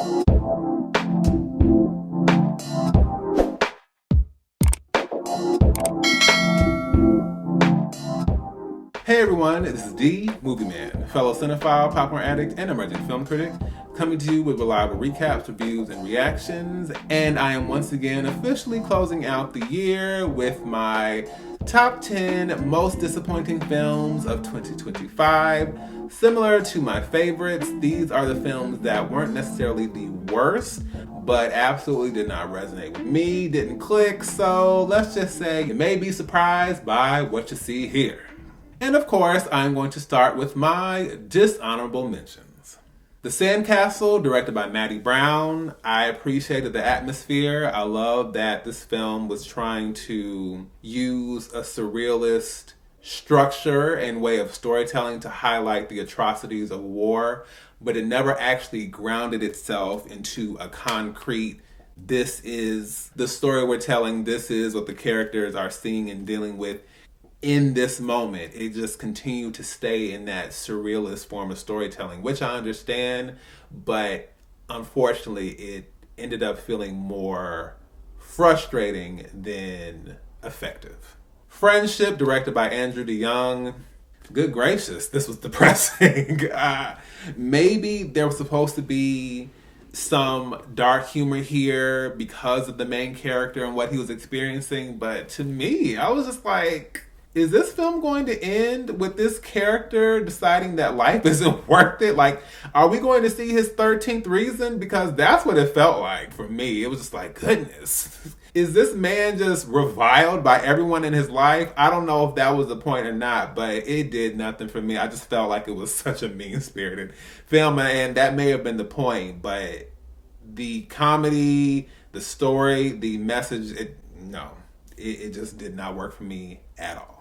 Hey everyone, this is D, Movieman, fellow cinephile, popcorn addict, and emerging film critic, coming to you with reliable recaps, reviews, and reactions. And I am once again officially closing out the year with my top 10 most disappointing films of 2025. Similar to my favorites, these are the films that weren't necessarily the worst, but absolutely did not resonate with me, didn't click, so let's just say you may be surprised by what you see here. And of course, I'm going to start with my dishonorable mentions. The Sandcastle, directed by Maddie Brown. I appreciated the atmosphere. I love that this film was trying to use a surrealist structure and way of storytelling to highlight the atrocities of war, but it never actually grounded itself into a concrete, this is the story we're telling, this is what the characters are seeing and dealing with in this moment. It just continued to stay in that surrealist form of storytelling, which I understand, but unfortunately it ended up feeling more frustrating than effective. Friendship, directed by Andrew DeYoung. Good gracious, this was depressing. Maybe there was supposed to be some dark humor here because of the main character and what he was experiencing, but to me, I was just like, is this film going to end with this character deciding that life isn't worth it? Like, are we going to see his 13th reason? Because that's what it felt like for me. It was just like, goodness. Is this man just reviled by everyone in his life? I don't know if that was the point or not, but it did nothing for me. I just felt like it was such a mean-spirited film, and that may have been the point, but the comedy, the story, the message, it just did not work for me at all.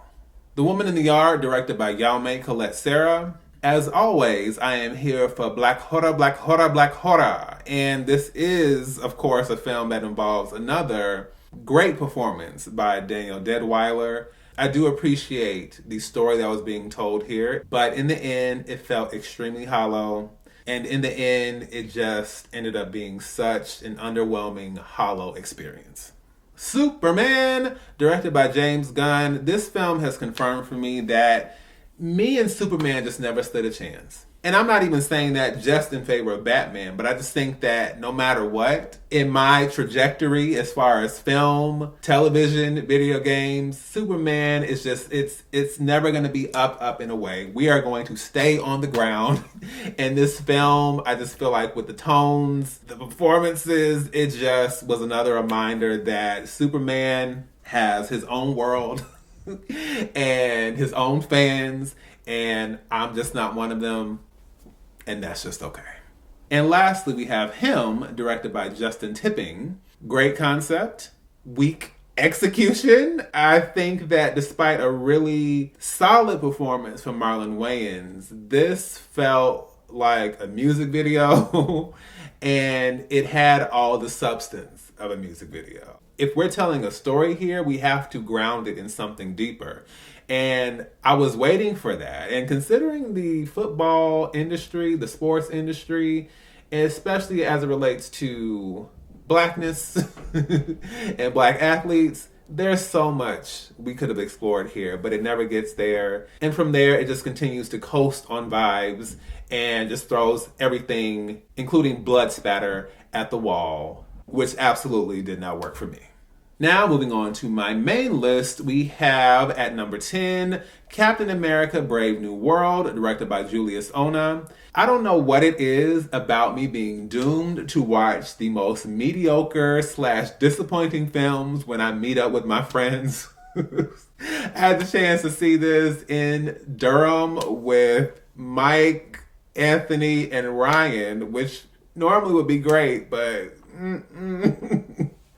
The Woman in the Yard, directed by Jaume Colette Serra. As always, I am here for Black Horror, Black Horror, Black Horror. And this is, of course, a film that involves another great performance by Daniel Deadwyler. I do appreciate the story that was being told here, but in the end, it felt extremely hollow. And in the end, it just ended up being such an underwhelming, hollow experience. Superman, directed by James Gunn. This film has confirmed for me that me and Superman just never stood a chance. And I'm not even saying that just in favor of Batman, but I just think that no matter what, in my trajectory as far as film, television, video games, Superman is just, it's never going to be up in a way. We are going to stay on the ground. And this film, I just feel like with the tones, the performances, it just was another reminder that Superman has his own world and his own fans, and I'm just not one of them. And that's just okay. And lastly, we have Him, directed by Justin Tipping. Great concept, weak execution. I think that despite a really solid performance from Marlon Wayans, this felt like a music video and it had all the substance of a music video. If we're telling a story here, we have to ground it in something deeper. And I was waiting for that. And considering the football industry, the sports industry, especially as it relates to blackness and black athletes, there's so much we could have explored here, but it never gets there. And from there, it just continues to coast on vibes and just throws everything, including blood spatter, at the wall, which absolutely did not work for me. Now, moving on to my main list, we have at number 10, Captain America Brave New World, directed by Julius Ona. I don't know what it is about me being doomed to watch the most mediocre / disappointing films when I meet up with my friends. I had the chance to see this in Durham with Mike, Anthony, and Ryan, which normally would be great, but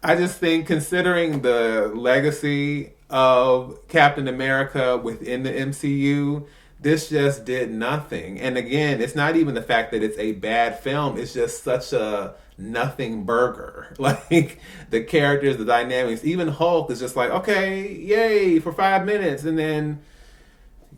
I just think considering the legacy of Captain America within the MCU, this just did nothing. And again, it's not even the fact that it's a bad film. It's just such a nothing burger. Like the characters, the dynamics, even Hulk is just like, okay, yay, for 5 minutes. And then,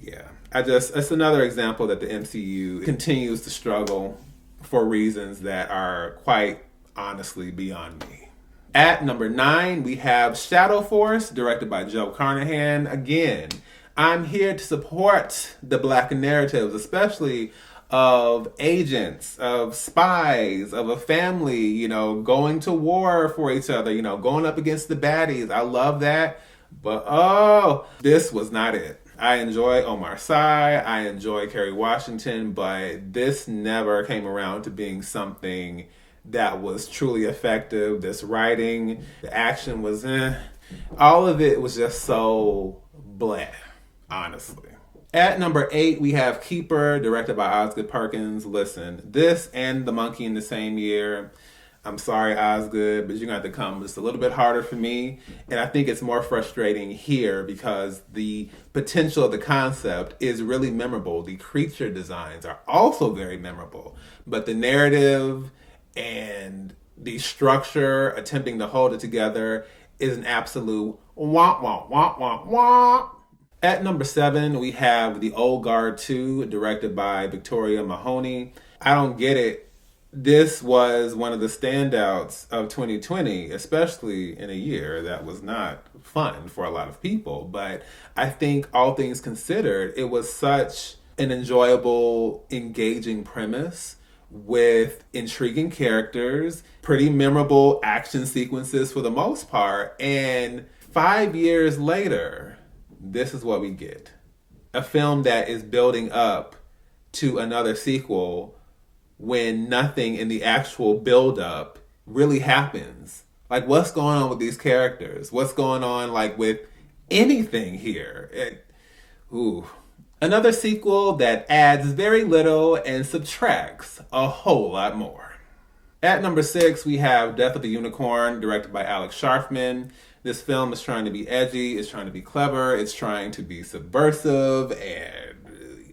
yeah, it's another example that the MCU continues to struggle for reasons that are quite honestly beyond me. At number 9, we have Shadow Force, directed by Joe Carnahan. Again, I'm here to support the Black narratives, especially of agents, of spies, of a family, going to war for each other, going up against the baddies. I love that. But this was not it. I enjoy Omar Sy, I enjoy Kerry Washington, but this never came around to being something that was truly effective. This writing, the action was all of it was just so bleh, honestly. At number 8, we have Keeper, directed by Osgood Perkins. Listen, this and The Monkey in the same year. I'm sorry, Osgood, but you're going to have to come just a little bit harder for me. And I think it's more frustrating here because the potential of the concept is really memorable. The creature designs are also very memorable. But the narrative and the structure, attempting to hold it together, is an absolute wah, wah, wah, wah, wah. At number 7, we have The Old Guard 2, directed by Victoria Mahoney. I don't get it. This was one of the standouts of 2020, especially in a year that was not fun for a lot of people. But I think all things considered, it was such an enjoyable, engaging premise with intriguing characters, pretty memorable action sequences for the most part. And 5 years later, this is what we get. A film that is building up to another sequel when nothing in the actual build-up really happens. Like, what's going on with these characters? What's going on, with anything here? Another sequel that adds very little and subtracts a whole lot more. At number 6, we have Death of the Unicorn, directed by Alex Sharfman. This film is trying to be edgy, it's trying to be clever, it's trying to be subversive and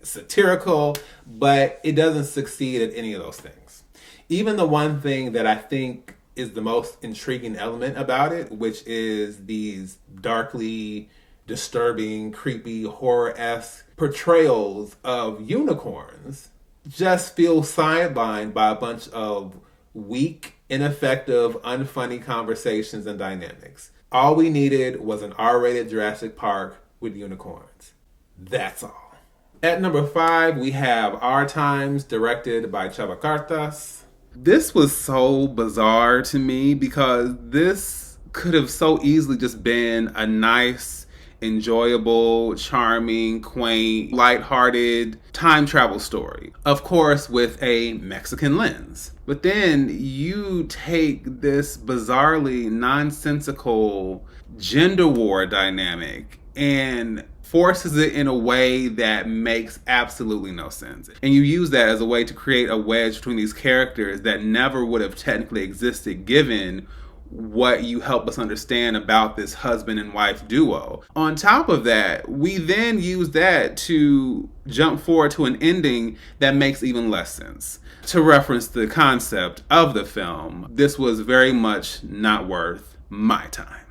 satirical, but it doesn't succeed at any of those things. Even the one thing that I think is the most intriguing element about it, which is these darkly disturbing, creepy, horror-esque portrayals of unicorns, just feels sidelined by a bunch of weak, ineffective, unfunny conversations and dynamics. All we needed was an R-rated Jurassic Park with unicorns. That's all. At number 5, we have Our Times, directed by Chava Cartas. This was so bizarre to me because this could have so easily just been a nice, enjoyable, charming, quaint, lighthearted time travel story. Of course, with a Mexican lens. But then you take this bizarrely nonsensical gender war dynamic and forces it in a way that makes absolutely no sense. And you use that as a way to create a wedge between these characters that never would have technically existed given what you help us understand about this husband and wife duo. On top of that, we then use that to jump forward to an ending that makes even less sense. To reference the concept of the film, this was very much not worth my time.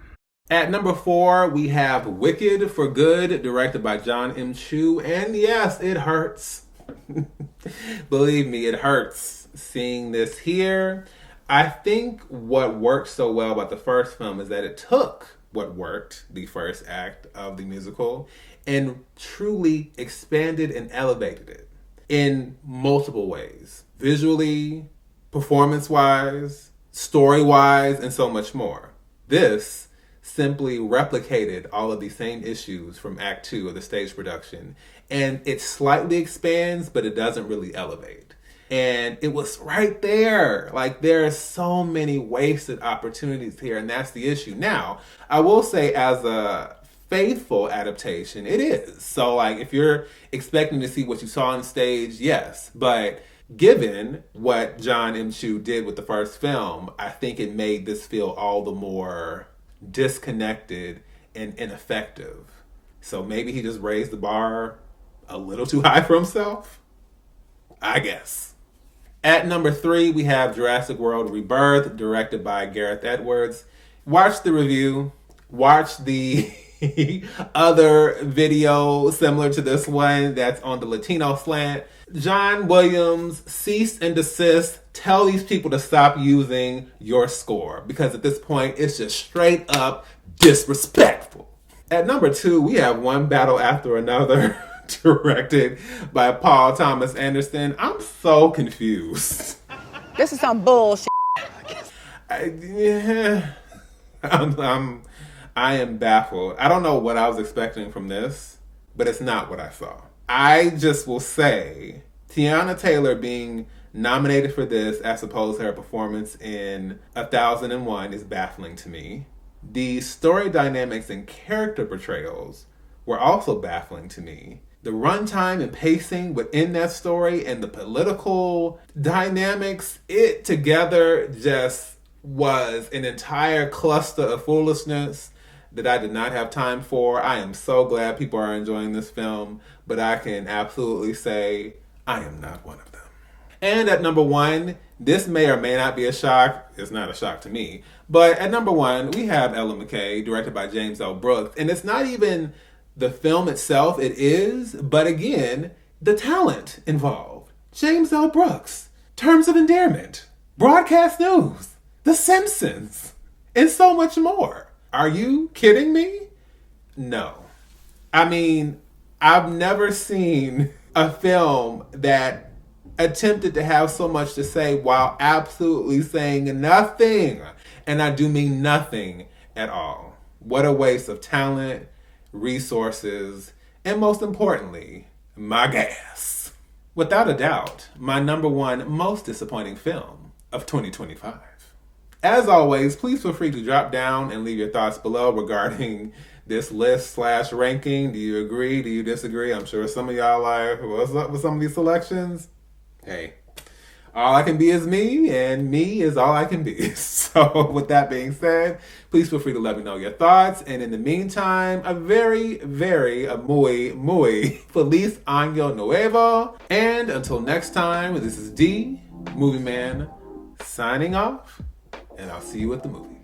At number 4, we have Wicked for Good, directed by John M. Chu. And yes, it hurts. Believe me, it hurts seeing this here. I think what worked so well about the first film is that it took what worked, the first act of the musical, and truly expanded and elevated it in multiple ways. Visually, performance-wise, story-wise, and so much more. This simply replicated all of the same issues from Act 2 of the stage production. And it slightly expands, but it doesn't really elevate. And it was right there. There are so many wasted opportunities here, and that's the issue. Now, I will say as a faithful adaptation, it is. So, if you're expecting to see what you saw on stage, yes. But given what John M. Chu did with the first film, I think it made this feel all the more disconnected and ineffective. So maybe he just raised the bar a little too high for himself, I guess. At number 3, we have Jurassic World Rebirth, directed by Gareth Edwards. Watch the review. Watch the other video similar to this one that's on the Latino slant. John Williams, cease and desist. Tell these people to stop using your score, because at this point, it's just straight up disrespectful. At number 2, we have One Battle After Another, directed by Paul Thomas Anderson. I'm so confused. This is some bullshit. I am baffled. I don't know what I was expecting from this, but it's not what I saw. I just will say, Tiana Taylor being nominated for this as opposed to her performance in 1001 is baffling to me. The story dynamics and character portrayals were also baffling to me. The runtime and pacing within that story and the political dynamics, it together just was an entire cluster of foolishness that I did not have time for. I am so glad people are enjoying this film, but I can absolutely say I am not one of them. And at number 1, this may or may not be a shock. It's not a shock to me. But at number 1, we have Ella McKay, directed by James L. Brooks. And it's not even the film itself, it is, but again, the talent involved. James L. Brooks, Terms of Endearment, Broadcast News, The Simpsons, and so much more. Are you kidding me? No. I mean, I've never seen a film that attempted to have so much to say while absolutely saying nothing. And I do mean nothing at all. What a waste of talent, resources, and most importantly, my gas. Without a doubt, my number 1 most disappointing film of 2025. As always, please feel free to drop down and leave your thoughts below regarding this list/ranking. Do you agree? Do you disagree? I'm sure some of y'all are like, what's up with some of these selections? Hey, all I can be is me, and me is all I can be. So with that being said, please feel free to let me know your thoughts. And in the meantime, a very, muy feliz año nuevo. And until next time, this is D, Movieman, signing off. And I'll see you at the movies.